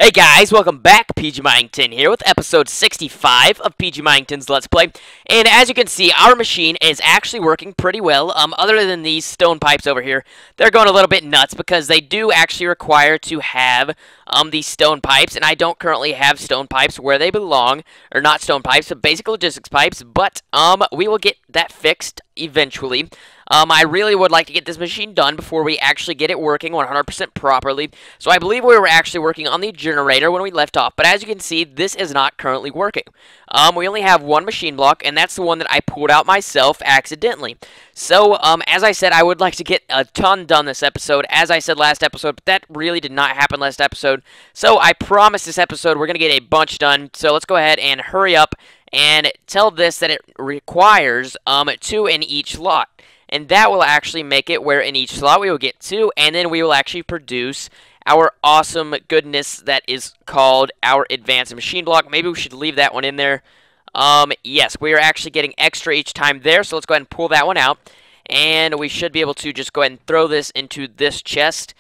Hey guys, welcome back. PG Minington here with episode 65 of PG Minington's Let's Play. And as you can see, our machine is actually working pretty well. Other than these stone pipes over here, they're going a little bit nuts because they do actually require to have these stone pipes, and I don't currently have stone pipes where they belong, or not stone pipes, but basic logistics pipes. But we will get that fixed eventually. I really would like to get this machine done before we actually get it working 100% properly. So I believe we were actually working on the generator when we left off, but as you can see, this is not currently working. We only have one machine block, and that's the one that I pulled out myself accidentally. So, as I said, I would like to get a ton done this episode, as I said last episode, but that really did not happen last episode. So I promise this episode we're going to get a bunch done, so let's go ahead and hurry up and tell this that it requires 2 in each lot. And that will actually make it where in each slot we will get 2, and then we will actually produce our awesome goodness that is called our advanced machine block. Maybe we should leave that one in there. Yes, we are actually getting extra each time there, so let's go ahead and pull that one out. And we should be able to just go ahead and throw this into this chest.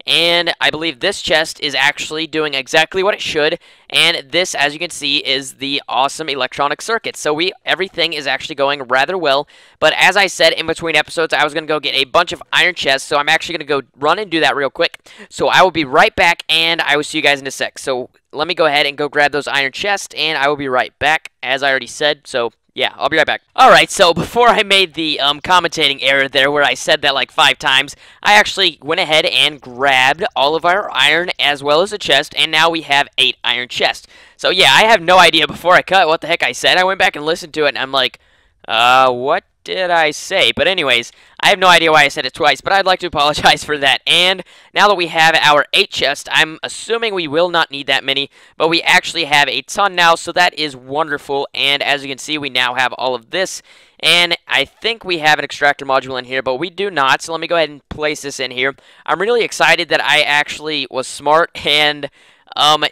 And I believe this chest is actually doing exactly what it should, and this, as you can see, is the awesome electronic circuit. So everything is actually going rather well, but as I said in between episodes, I was going to go get a bunch of iron chests, so I'm actually going to go run and do that real quick. So I will be right back, and I will see you guys in a sec. So let me go ahead and go grab those iron chests, and I will be right back, as I already said, so yeah, I'll be right back. Alright, so before I made the commentating error there where I said that like 5 times, I actually went ahead and grabbed all of our iron as well as a chest, and now we have 8 iron chests. So yeah, I have no idea before I cut what the heck I said. I went back and listened to it, and I'm like, what did I say? But anyways, I have no idea why I said it twice, but I'd like to apologize for that. And now that we have our 8 chests, I'm assuming we will not need that many, but we actually have a ton now, so that is wonderful. And as you can see, we now have all of this, and I think we have an extractor module in here, but we do not, so let me go ahead and place this in here. I'm really excited that I actually was smart and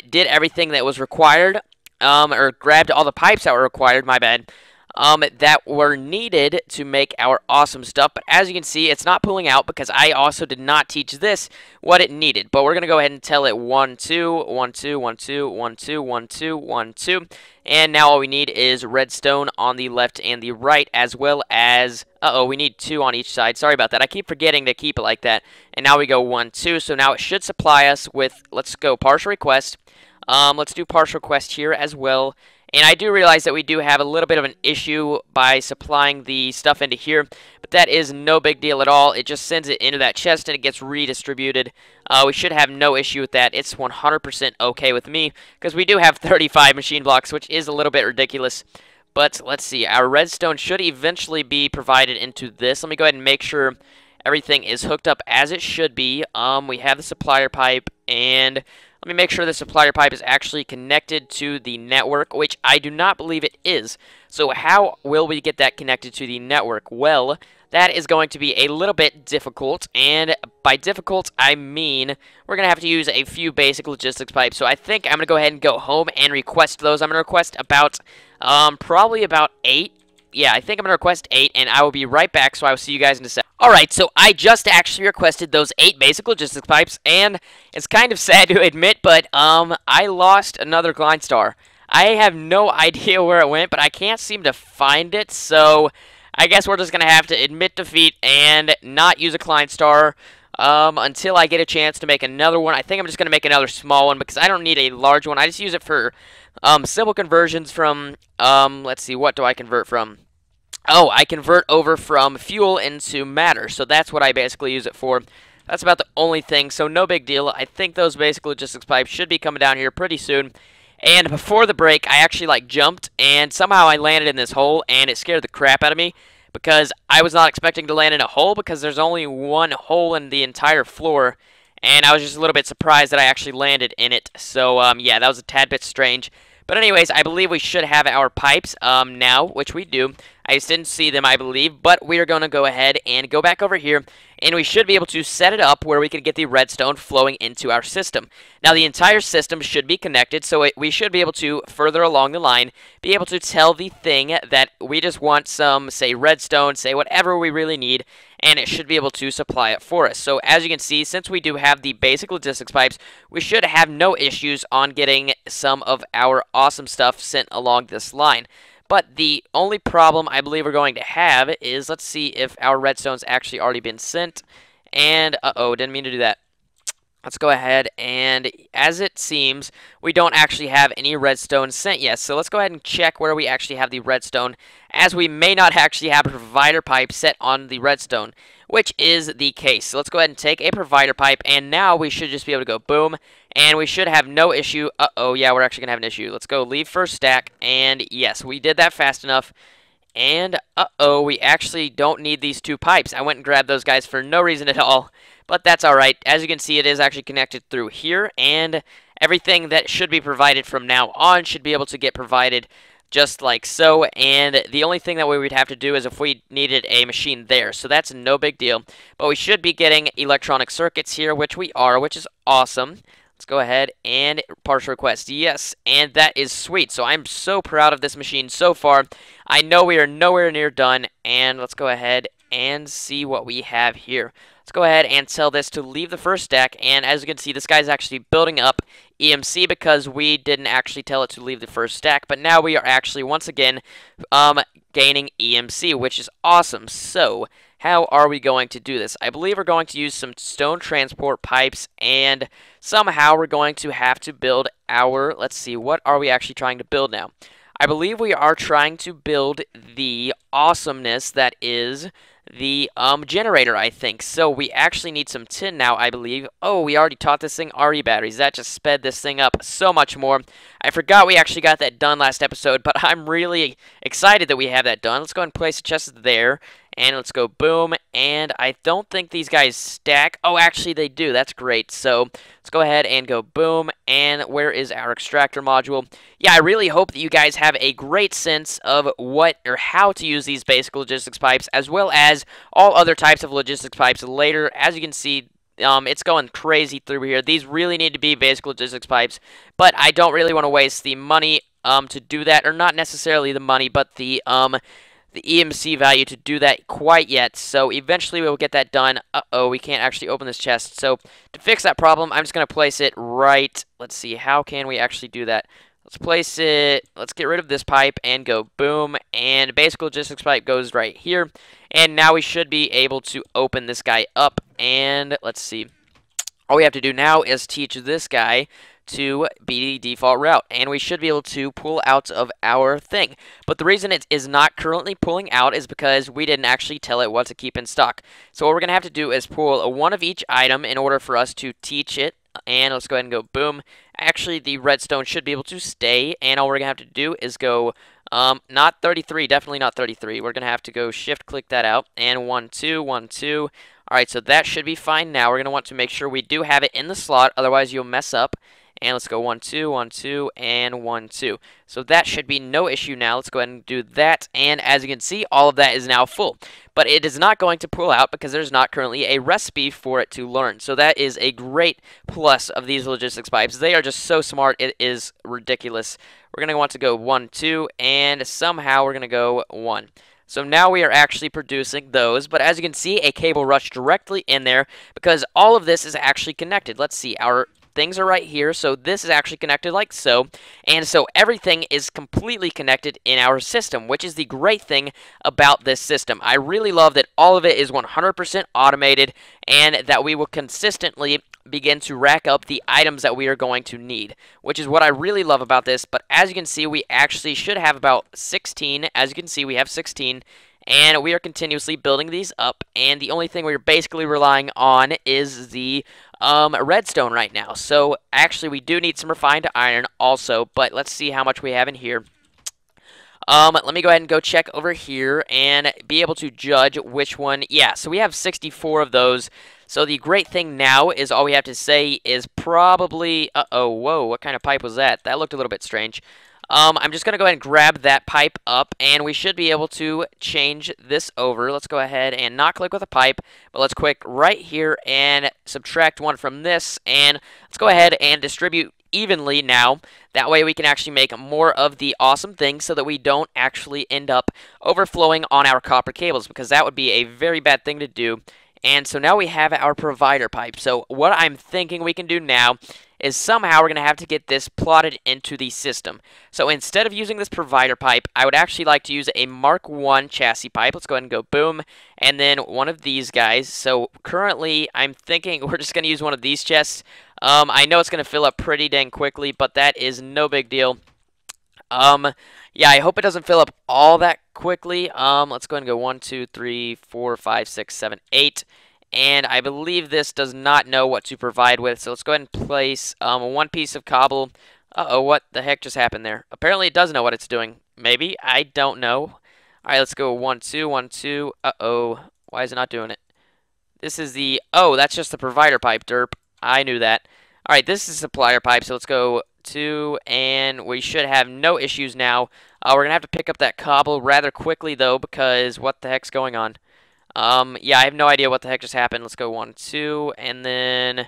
did everything that was required, or grabbed all the pipes that were required, my bad, that were needed to make our awesome stuff. But as you can see, it's not pulling out because I also did not teach this what it needed. But we're going to go ahead and tell it 1, 2, 1, 2, 1, 2, 1, 2, 1, 2, 1, 2. And now all we need is redstone on the left and the right, as well as, we need 2 on each side. Sorry about that. I keep forgetting to keep it like that. And now we go 1, 2. So now it should supply us with, let's go partial request. Let's do partial request here as well. And I do realize that we do have a little bit of an issue by supplying the stuff into here, but that is no big deal at all. It just sends it into that chest and it gets redistributed. We should have no issue with that. It's 100% okay with me, because we do have 35 machine blocks, which is a little bit ridiculous. But let's see, our redstone should eventually be provided into this. Let me go ahead and make sure everything is hooked up as it should be. We have the supplier pipe, and let me make sure the supplier pipe is actually connected to the network, which I do not believe it is. So how will we get that connected to the network? Well, that is going to be a little bit difficult, and by difficult, I mean we're going to have to use a few basic logistics pipes. So I think I'm going to go ahead and go home and request those. I'm going to request about, probably about 8. Yeah, I think I'm going to request 8, and I will be right back, so I will see you guys in a sec. Alright, so I just actually requested those 8 basic logistics pipes, and it's kind of sad to admit, but I lost another Klein Star. I have no idea where it went, but I can't seem to find it, so I guess we're just going to have to admit defeat and not use a Klein Star until I get a chance to make another one. I think I'm just going to make another small one because I don't need a large one. I just use it for simple conversions from, let's see, what do I convert from? Oh, I convert over from fuel into matter, so that's what I basically use it for. That's about the only thing, so no big deal. I think those basic logistics pipes should be coming down here pretty soon. And before the break, I actually, jumped, and somehow I landed in this hole, and it scared the crap out of me, because I was not expecting to land in a hole, because there's only one hole in the entire floor, and I was just a little bit surprised that I actually landed in it. So, yeah, that was a tad bit strange. But anyways, I believe we should have our pipes now, which we do. I just didn't see them, I believe, but we are going to go ahead and go back over here, and we should be able to set it up where we can get the redstone flowing into our system. Now, the entire system should be connected, so we should be able to, further along the line, be able to tell the thing that we just want some, say, redstone, say whatever we really need, and it should be able to supply it for us. So as you can see, since we do have the basic logistics pipes, we should have no issues on getting some of our awesome stuff sent along this line. But the only problem I believe we're going to have is, let's see if our redstone's actually already been sent. And, uh-oh, didn't mean to do that. Let's go ahead, and as it seems, we don't actually have any redstone sent yet. So let's go ahead and check where we actually have the redstone, as we may not actually have a provider pipe set on the redstone, which is the case. So let's go ahead and take a provider pipe, and now we should just be able to go boom, and we should have no issue. Uh-oh, yeah, we're actually going to have an issue. Let's go leave first stack, and yes, we did that fast enough. And, uh-oh, we actually don't need these two pipes. I went and grabbed those guys for no reason at all. But that's alright. As you can see, it is actually connected through here. And everything that should be provided from now on should be able to get provided just like so. And the only thing that we would have to do is if we needed a machine there. So that's no big deal. But we should be getting electronic circuits here, which we are, which is awesome. Let's go ahead and partial request. Yes, and that is sweet. So I'm so proud of this machine so far. I know we are nowhere near done, and let's go ahead and see what we have here. Let's go ahead and tell this to leave the first stack, and as you can see, this guy's actually building up EMC because we didn't actually tell it to leave the first stack, but now we are actually, once again, gaining EMC, which is awesome. So, how are we going to do this? I believe we're going to use some stone transport pipes, and somehow we're going to have to build our, let's see, what are we actually trying to build now? I believe we are trying to build the awesomeness that is the generator, I think. So we actually need some tin now, I believe. Oh, we already taught this thing RE batteries. That just sped this thing up so much more. I forgot we actually got that done last episode, but I'm really excited that we have that done. Let's go ahead and place the chest there. And let's go boom, and I don't think these guys stack. Oh, actually they do. That's great. So let's go ahead and go boom, and where is our extractor module? Yeah, I really hope that you guys have a great sense of what or how to use these basic logistics pipes, as well as all other types of logistics pipes later. As you can see, it's going crazy through here. These really need to be basic logistics pipes, but I don't really want to waste the money to do that, or not necessarily the money, but the EMC value to do that quite yet. So eventually we will get that done. Uh-oh, we can't actually open this chest. So to fix that problem, I'm just going to place it right. Let's see, how can we actually do that? Let's place it, let's get rid of this pipe and go boom. And basic logistics pipe goes right here. And now we should be able to open this guy up. And let's see. All we have to do now is teach this guy to be the default route, and we should be able to pull out of our thing. But the reason it is not currently pulling out is because we didn't actually tell it what to keep in stock. So what we're going to have to do is pull a one of each item in order for us to teach it. And let's go ahead and go boom. Actually, the redstone should be able to stay, and all we're going to have to do is go not 33, definitely not 33. We're going to have to go shift click that out, and 1 2 1 2. Alright, so that should be fine now. We're going to want to make sure we do have it in the slot, otherwise you'll mess up. And let's go 1 2 1 2 and 1 2. So that should be no issue now. Let's go ahead and do that, and as you can see, all of that is now full. But it is not going to pull out because there's not currently a recipe for it to learn. So that is a great plus of these logistics pipes. They are just so smart, it is ridiculous. We're going to want to go 1 2, and somehow we're going to go 1. So now we are actually producing those, but as you can see, a cable rushed directly in there because all of this is actually connected. Let's see, our things are right here, so this is actually connected like so, and so everything is completely connected in our system, which is the great thing about this system. I really love that all of it is 100% automated, and that we will consistently begin to rack up the items that we are going to need, which is what I really love about this. But as you can see, we actually should have about 16. As you can see, we have 16, and we are continuously building these up, and the only thing we're basically relying on is the redstone right now. So actually we do need some refined iron also, but let's see how much we have in here. Let me go ahead and go check over here and be able to judge which one. Yeah, so we have 64 of those. So the great thing now is all we have to say is probably, uh-oh, whoa, what kind of pipe was that? That looked a little bit strange. I'm just going to go ahead and grab that pipe up, and we should be able to change this over. Let's go ahead and not click with a pipe, but let's click right here and subtract one from this, and let's go ahead and distribute evenly now. That way we can actually make more of the awesome things so that we don't actually end up overflowing on our copper cables, because that would be a very bad thing to do. And so now we have our provider pipe. So what I'm thinking we can do now is somehow we're going to have to get this plotted into the system. So instead of using this provider pipe, I would actually like to use a Mark 1 chassis pipe. Let's go ahead and go boom, and then one of these guys. So currently I'm thinking we're just going to use one of these chests. I know it's going to fill up pretty dang quickly, but that is no big deal. Yeah, I hope it doesn't fill up all that quickly. Let's go ahead and go 1, 2, 3, 4, 5, 6, 7, 8. And I believe this does not know what to provide with, so let's go ahead and place one piece of cobble. Uh-oh, what the heck just happened there? Apparently it does know what it's doing. Maybe, I don't know. All right, let's go 1, 2, 1, 2. Uh-oh, why is it not doing it? This is the, oh, that's just the provider pipe, derp. I knew that. All right, this is supplier pipe, so let's go 2, and we should have no issues now. We're going to have to pick up that cobble rather quickly, though, because what the heck's going on? Yeah, I have no idea what the heck just happened. Let's go 1, 2, and then,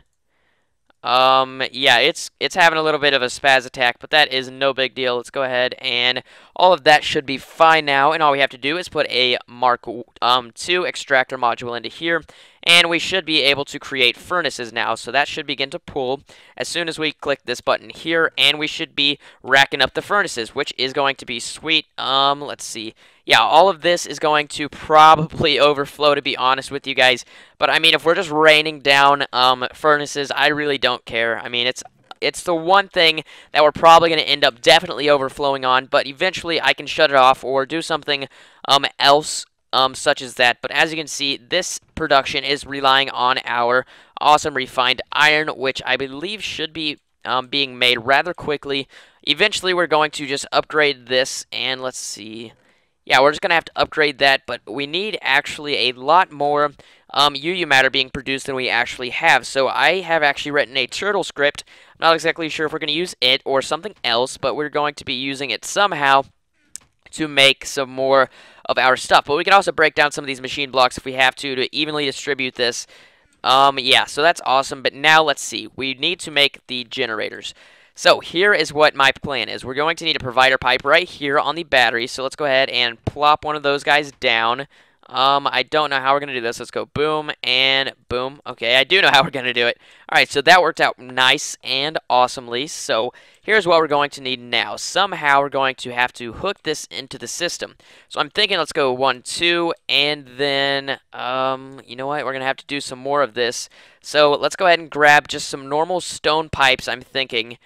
yeah, it's having a little bit of a spaz attack, but that is no big deal. Let's go ahead, and all of that should be fine now, and all we have to do is put a Mark 2 extractor module into here, and we should be able to create furnaces now. So that should begin to pull as soon as we click this button here, and we should be racking up the furnaces, which is going to be sweet. Let's see. Yeah, all of this is going to probably overflow, to be honest with you guys. But I mean, if we're just raining down furnaces, I really don't care. I mean, it's the one thing that we're probably going to end up definitely overflowing on, but eventually I can shut it off or do something else such as that. But as you can see, this production is relying on our awesome refined iron, which I believe should be being made rather quickly. Eventually, we're going to just upgrade this, and let's see. Yeah, we're just going to have to upgrade that, but we need actually a lot more UU matter being produced than we actually have. So I have actually written a turtle script. I'm not exactly sure if we're going to use it or something else, but we're going to be using it somehow to make some more of our stuff. But we can also break down some of these machine blocks if we have to evenly distribute this. Yeah, so that's awesome. But now let's see. We need to make the generators. So here is what my plan is. We're going to need a provider pipe right here on the battery. So let's go ahead and plop one of those guys down. I don't know how we're going to do this. Let's go boom and boom. Okay, I do know how we're going to do it. All right, so that worked out nice and awesomely. So here's what we're going to need now. Somehow we're going to have to hook this into the system. So I'm thinking let's go 1, 2, and then, you know what? We're going to have to do some more of this. So let's go ahead and grab just some normal stone pipes, I'm thinking.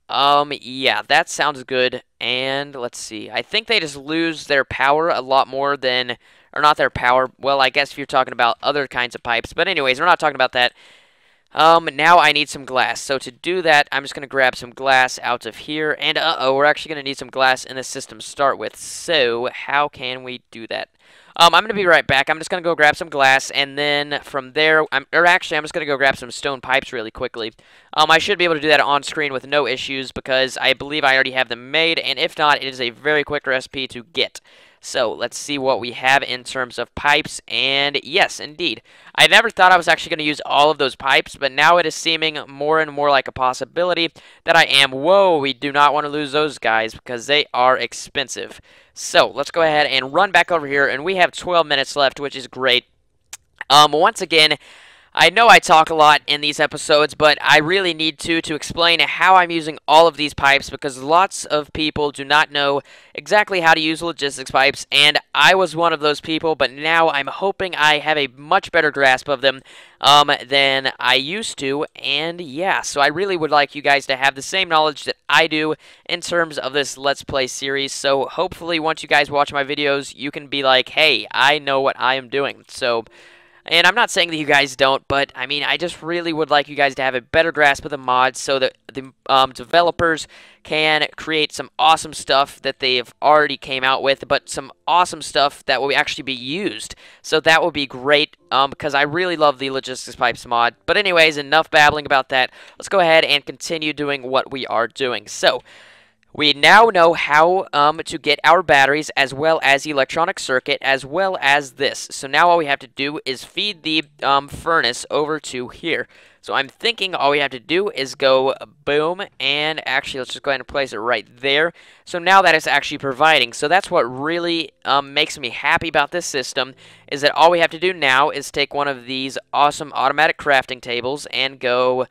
Yeah, that sounds good. And let's see. I think they just lose their power a lot more than, or not their power. Well, I guess if you're talking about other kinds of pipes. But anyways, we're not talking about that. Now I need some glass. So to do that, I'm just going to grab some glass out of here. And, uh-oh, we're actually going to need some glass in the system to start with. So how can we do that? I'm going to be right back. I'm just going to go grab some glass, and then from there, I'm just going to go grab some stone pipes really quickly. I should be able to do that on screen with no issues because I believe I already have them made, and if not, it is a very quick recipe to get. So let's see what we have in terms of pipes, and yes, indeed. I never thought I was actually going to use all of those pipes, but now it is seeming more and more like a possibility that I am. Whoa, we do not want to lose those guys because they are expensive. So let's go ahead and run back over here, and we have 12 minutes left, which is great. Once again, I know I talk a lot in these episodes, but I really need to explain how I'm using all of these pipes because lots of people do not know exactly how to use logistics pipes, and I was one of those people, but now I'm hoping I have a much better grasp of them than I used to, and yeah, so I really would like you guys to have the same knowledge that I do in terms of this Let's Play series, so hopefully once you guys watch my videos, you can be like, hey, I know what I am doing, so... And I'm not saying that you guys don't, but I mean, I just really would like you guys to have a better grasp of the mods so that the developers can create some awesome stuff that they've already came out with, but some awesome stuff that will actually be used. So that will be great because I really love the Logistics Pipes mod. But anyways, enough babbling about that. Let's go ahead and continue doing what we are doing. So... We now know how to get our batteries as well as the electronic circuit as well as this. So now all we have to do is feed the furnace over to here. So I'm thinking all we have to do is go boom, and actually let's just go ahead and place it right there. So now that is actually providing. So that's what really makes me happy about this system, is that all we have to do now is take one of these awesome automatic crafting tables and go...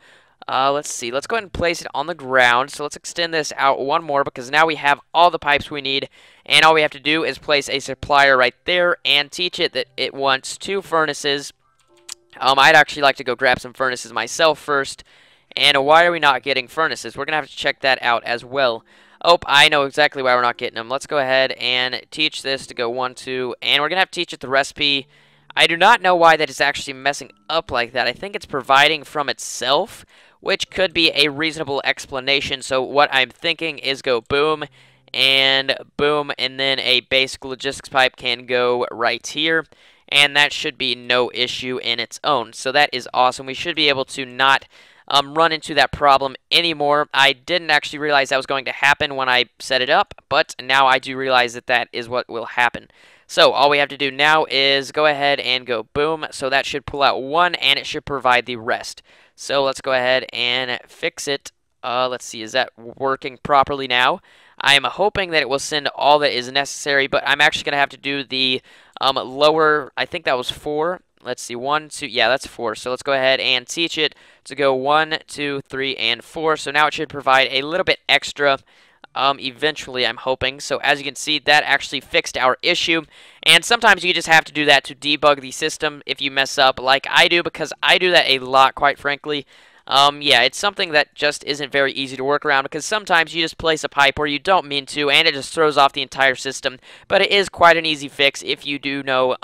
let's see. Let's go ahead and place it on the ground. So let's extend this out one more because now we have all the pipes we need. And all we have to do is place a supplier right there and teach it that it wants 2 furnaces. I'd actually like to go grab some furnaces myself first. And why are we not getting furnaces? We're going to have to check that out as well. Oh, I know exactly why we're not getting them. Let's go ahead and teach this to go 1, 2. And we're going to have to teach it the recipe. I do not know why that is actually messing up like that. I think it's providing from itself, which could be a reasonable explanation. So what I'm thinking is go boom, and then a basic logistics pipe can go right here, and that should be no issue in its own. So that is awesome. We should be able to not run into that problem anymore. I didn't actually realize that was going to happen when I set it up, but now I do realize that that is what will happen. So all we have to do now is go ahead and go boom. So that should pull out 1, and it should provide the rest. So let's go ahead and fix it. Let's see, is that working properly now? I am hoping that it will send all that is necessary, but I'm actually going to have to do the lower, I think that was 4. Let's see, 1, 2, yeah, that's 4. So let's go ahead and teach it to go 1, 2, 3, and 4. So now it should provide a little bit extra eventually, I'm hoping. So as you can see, that actually fixed our issue. And sometimes you just have to do that to debug the system if you mess up, like I do, because I do that a lot, quite frankly. Yeah, it's something that just isn't very easy to work around, because sometimes you just place a pipe where you don't mean to, and it just throws off the entire system. But it is quite an easy fix if you do know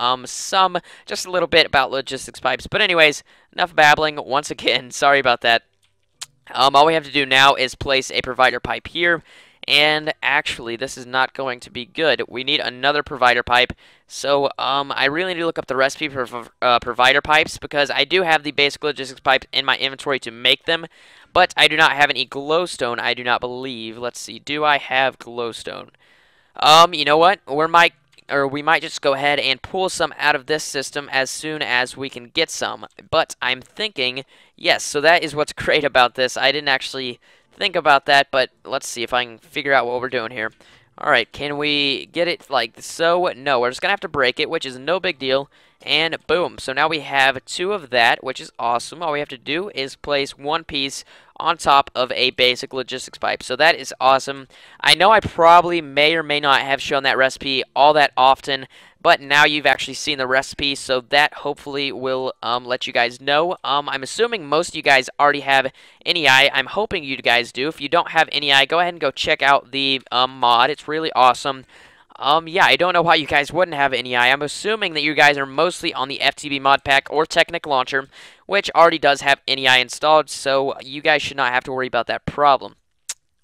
just a little bit about logistics pipes. But anyways, enough babbling. Once again, sorry about that. All we have to do now is place a provider pipe here. And actually, this is not going to be good. We need another provider pipe. So, I really need to look up the recipe for provider pipes, because I do have the basic logistics pipes in my inventory to make them, but I do not have any glowstone, I do not believe. Let's see, do I have glowstone? You know what? We might just go ahead and pull some out of this system as soon as we can get some. But I'm thinking, yes, so that is what's great about this. I didn't actually think about that, but let's see if I can figure out what we're doing here. Alright, can we get it like so? No, we're just going to have to break it, which is no big deal. And boom. So now we have 2 of that, which is awesome. All we have to do is place 1 piece on top of a basic logistics pipe. So that is awesome. I know I probably may or may not have shown that recipe all that often, but now you've actually seen the recipe, so that hopefully will let you guys know. I'm assuming most of you guys already have NEI. I'm hoping you guys do. If you don't have NEI, go ahead and go check out the mod. It's really awesome. Yeah, I don't know why you guys wouldn't have NEI. I'm assuming that you guys are mostly on the FTB mod pack or Technic Launcher, which already does have NEI installed, so you guys should not have to worry about that problem.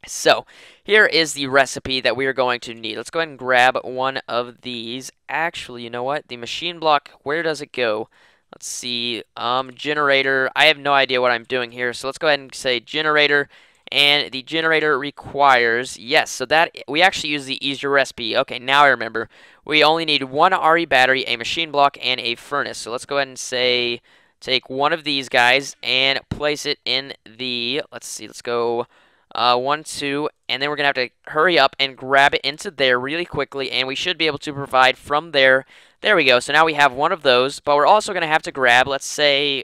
So, here is the recipe that we are going to need. Let's go ahead and grab one of these. Actually, you know what? The machine block, where does it go? Let's see. Generator. I have no idea what I'm doing here, so let's go ahead and say generator. And the generator requires, yes, so that we actually use the easier recipe. Okay, now I remember. We only need 1 RE battery, a machine block, and a furnace. So let's go ahead and say, take one of these guys and place it in the, let's see, let's go 1, 2, and then we're going to have to hurry up and grab it into there really quickly, and we should be able to provide from there. There we go. So now we have 1 of those, but we're also going to have to grab, let's say,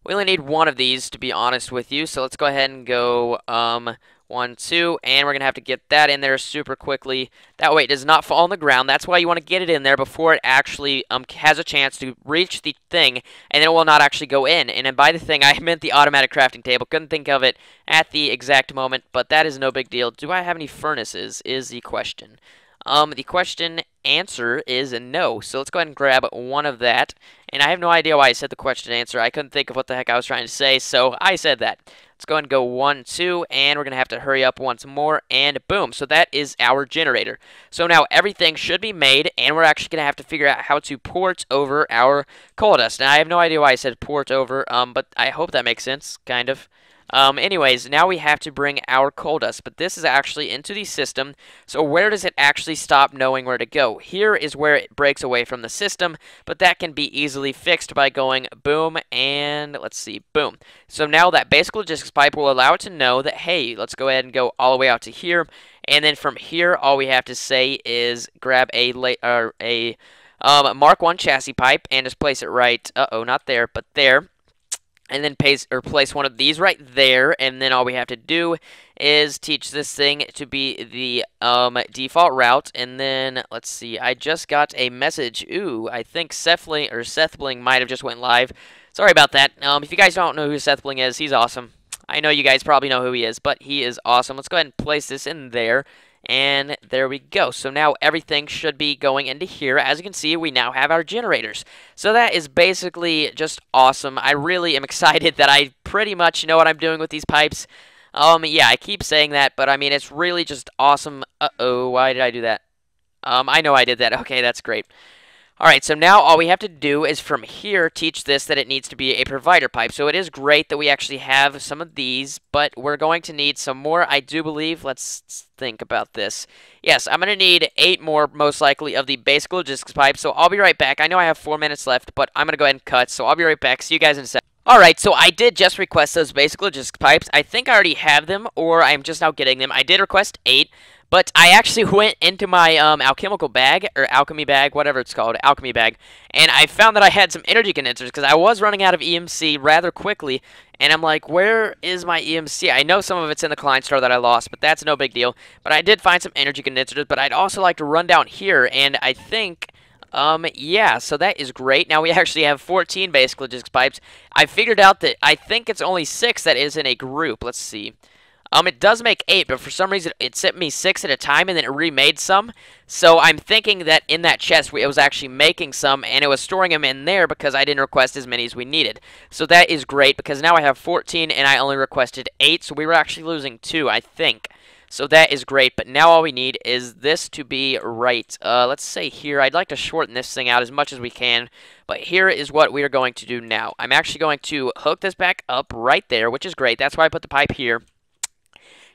we only need 1 of these, to be honest with you. So let's go ahead and go 1, 2, and we're going to have to get that in there super quickly. That way it does not fall on the ground. That's why you want to get it in there before it actually has a chance to reach the thing, and then it will not actually go in. And then by the thing, I meant the automatic crafting table. Couldn't think of it at the exact moment, but that is no big deal. Do I have any furnaces is the question. The question answer is no. So let's go ahead and grab 1 of that. And I have no idea why I said the question answer. I couldn't think of what the heck I was trying to say, so I said that. Let's go ahead and go 1, 2, and we're going to have to hurry up once more, and boom. So that is our generator. So now everything should be made, and we're actually going to have to figure out how to port over our coal dust. Now, I have no idea why I said port over, but I hope that makes sense, kind of. Anyways, now we have to bring our coal dust, but this is actually into the system. So where does it actually stop knowing where to go? Here is where it breaks away from the system, but that can be easily fixed by going boom and let's see, boom. So now that basic logistics pipe will allow it to know that, hey, let's go ahead and go all the way out to here. And then from here, all we have to say is grab a Mark 1 chassis pipe and just place it right, not there, but there. And then place one of these right there, and then all we have to do is teach this thing to be the default route. And then let's see, I just got a message. Ooh, I think Sethbling might have just went live. Sorry about that. If you guys don't know who Sethbling is, he's awesome. I know you guys probably know who he is, but he is awesome. Let's go ahead and place this in there. And there we go. So now everything should be going into here. As you can see, we now have our generators. So that is basically just awesome. I really am excited that I pretty much know what I'm doing with these pipes. Yeah, I keep saying that, but I mean, it's really just awesome. Uh-oh, why did I do that? I know I did that. Okay, that's great. Alright, so now all we have to do is from here teach this that it needs to be a provider pipe. So it is great that we actually have some of these, but we're going to need some more, I do believe. Let's think about this. Yes, I'm going to need 8 more, most likely, of the basic logistics pipe. So I'll be right back. I know I have 4 minutes left, but I'm going to go ahead and cut. So I'll be right back. See you guys in a sec. Alright, so I did just request those basic logistics pipes. I think I already have them, or I'm just now getting them. I did request 8. But I actually went into my alchemical bag, or alchemy bag, whatever it's called, alchemy bag, and I found that I had some energy condensers, because I was running out of EMC rather quickly, and I'm like, where is my EMC? I know some of it's in the client store that I lost, but that's no big deal. But I did find some energy condensers, but I'd also like to run down here, and I think... yeah, so that is great. Now we actually have 14 basic logistics pipes. I figured out that I think it's only 6 that is in a group. Let's see. It does make 8, but for some reason it sent me 6 at a time, and then it remade some. So I'm thinking that in that chest it was actually making some, and it was storing them in there because I didn't request as many as we needed. So that is great, because now I have 14, and I only requested 8, so we were actually losing 2, I think. So that is great, but now all we need is this to be right. Let's say here, I'd like to shorten this thing out as much as we can, but here is what we are going to do now. I'm actually going to hook this back up right there, which is great. That's why I put the pipe here.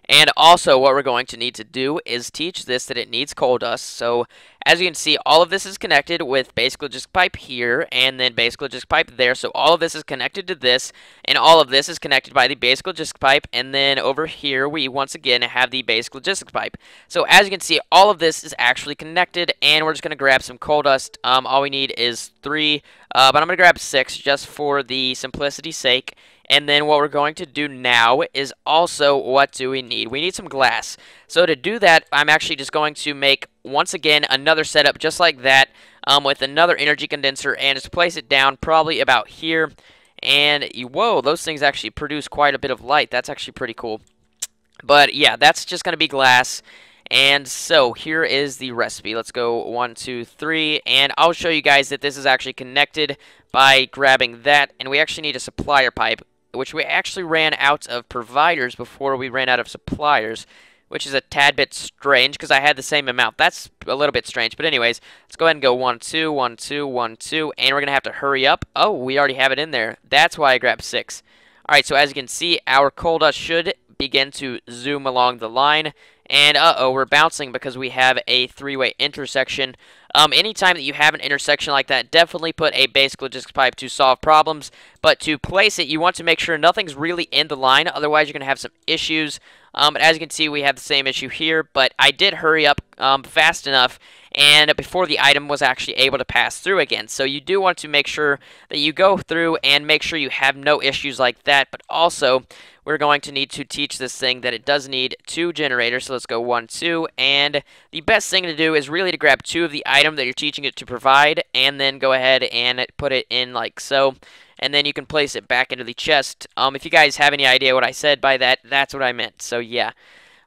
And also, what we're going to need to do is teach this that it needs coal dust. So, as you can see, all of this is connected with basic logistics pipe here, and then basic logistics pipe there. So, all of this is connected to this, and all of this is connected by the basic logistics pipe. And then over here, we once again have the basic logistics pipe. So, as you can see, all of this is actually connected, and we're just going to grab some coal dust. All we need is 3, but I'm going to grab 6 just for the simplicity's sake. And then what we're going to do now is also, what do we need? We need some glass. So to do that, I'm actually just going to make, once again, another setup just like that with another energy condenser and just place it down probably about here. And, whoa, those things actually produce quite a bit of light. That's actually pretty cool. But, yeah, that's just going to be glass. And so here is the recipe. Let's go 1, 2, 3, and I'll show you guys that this is actually connected by grabbing that. And we actually need a supplier pipe, which we actually ran out of providers before we ran out of suppliers, which is a tad bit strange because I had the same amount. That's a little bit strange, but anyways, let's go ahead and go 1, 2, 1, 2, 1, 2, and we're going to have to hurry up. Oh, we already have it in there. That's why I grabbed 6. Alright, so as you can see, our coal dust should begin to zoom along the line. And, we're bouncing because we have a 3-way intersection. Anytime that you have an intersection like that, definitely put a basic logistics pipe to solve problems. But to place it, you want to make sure nothing's really in the line. Otherwise, you're going to have some issues. But as you can see, we have the same issue here. But I did hurry up fast enough, and before the item was actually able to pass through again. So you do want to make sure that you go through and make sure you have no issues like that. But also, we're going to need to teach this thing that it does need 2 generators. So let's go 1, 2, and the best thing to do is really to grab 2 of the item that you're teaching it to provide, and then go ahead and put it in like so, and then you can place it back into the chest. If you guys have any idea what I said by that, that's what I meant. So yeah.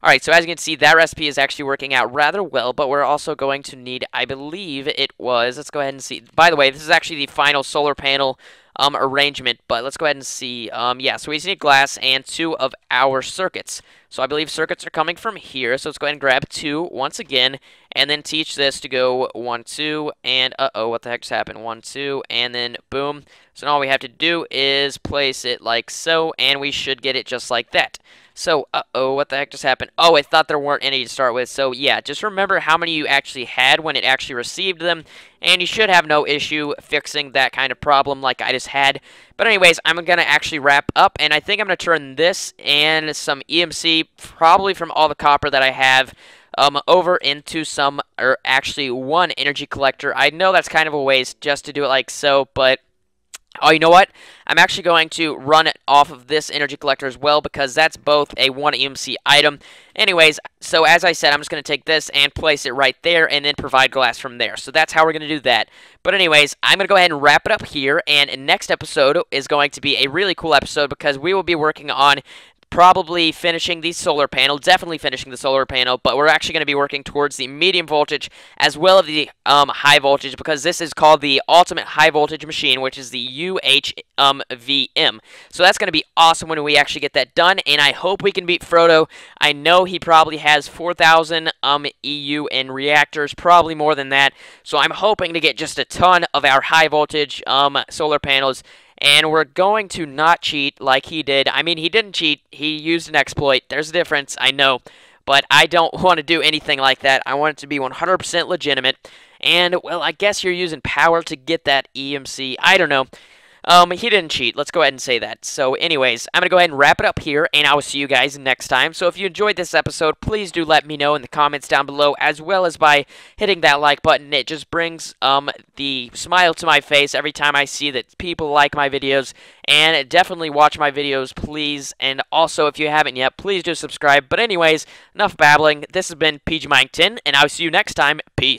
Alright, so as you can see, that recipe is actually working out rather well, but we're also going to need, I believe it was, let's go ahead and see. By the way, this is actually the final solar panel arrangement, but let's go ahead and see. Yeah, so we just need glass and 2 of our circuits. So I believe circuits are coming from here, so let's go ahead and grab 2 once again, and then teach this to go 1, 2, and uh-oh, what the heck just happened? 1, 2, and then boom. So now all we have to do is place it like so, and we should get it just like that. So, uh-oh, what the heck just happened? Oh, I thought there weren't any to start with. So, yeah, just remember how many you actually had when it actually received them, and you should have no issue fixing that kind of problem like I just had. But anyways, I'm going to actually wrap up, and I think I'm going to turn this and some EMC, probably from all the copper that I have, over into some, or actually one energy collector. I know that's kind of a waste just to do it like so, but oh, you know what? I'm actually going to run it off of this energy collector as well because that's both a 1 EMC item. Anyways, so as I said, I'm just going to take this and place it right there and then provide glass from there. So that's how we're going to do that. But anyways, I'm going to go ahead and wrap it up here, and next episode is going to be a really cool episode because we will be working on probably finishing the solar panel, definitely finishing the solar panel, but we're actually going to be working towards the medium voltage as well as the high voltage because this is called the ultimate high voltage machine, which is the UHVM. So that's going to be awesome when we actually get that done, and I hope we can beat Frodo. I know he probably has 4,000 EU in reactors, probably more than that, so I'm hoping to get just a ton of our high voltage solar panels. And we're going to not cheat like he did. I mean, he didn't cheat. He used an exploit. There's a difference, I know. But I don't want to do anything like that. I want it to be 100% legitimate. And, well, I guess you're using power to get that EMC. I don't know. He didn't cheat. Let's go ahead and say that. So, anyways, I'm going to go ahead and wrap it up here, and I will see you guys next time. So, if you enjoyed this episode, please do let me know in the comments down below, as well as by hitting that like button. It just brings, the smile to my face every time I see that people like my videos, and definitely watch my videos, please. And also, if you haven't yet, please do subscribe. But anyways, enough babbling. This has been PG Mike 10, and I'll see you next time. Peace.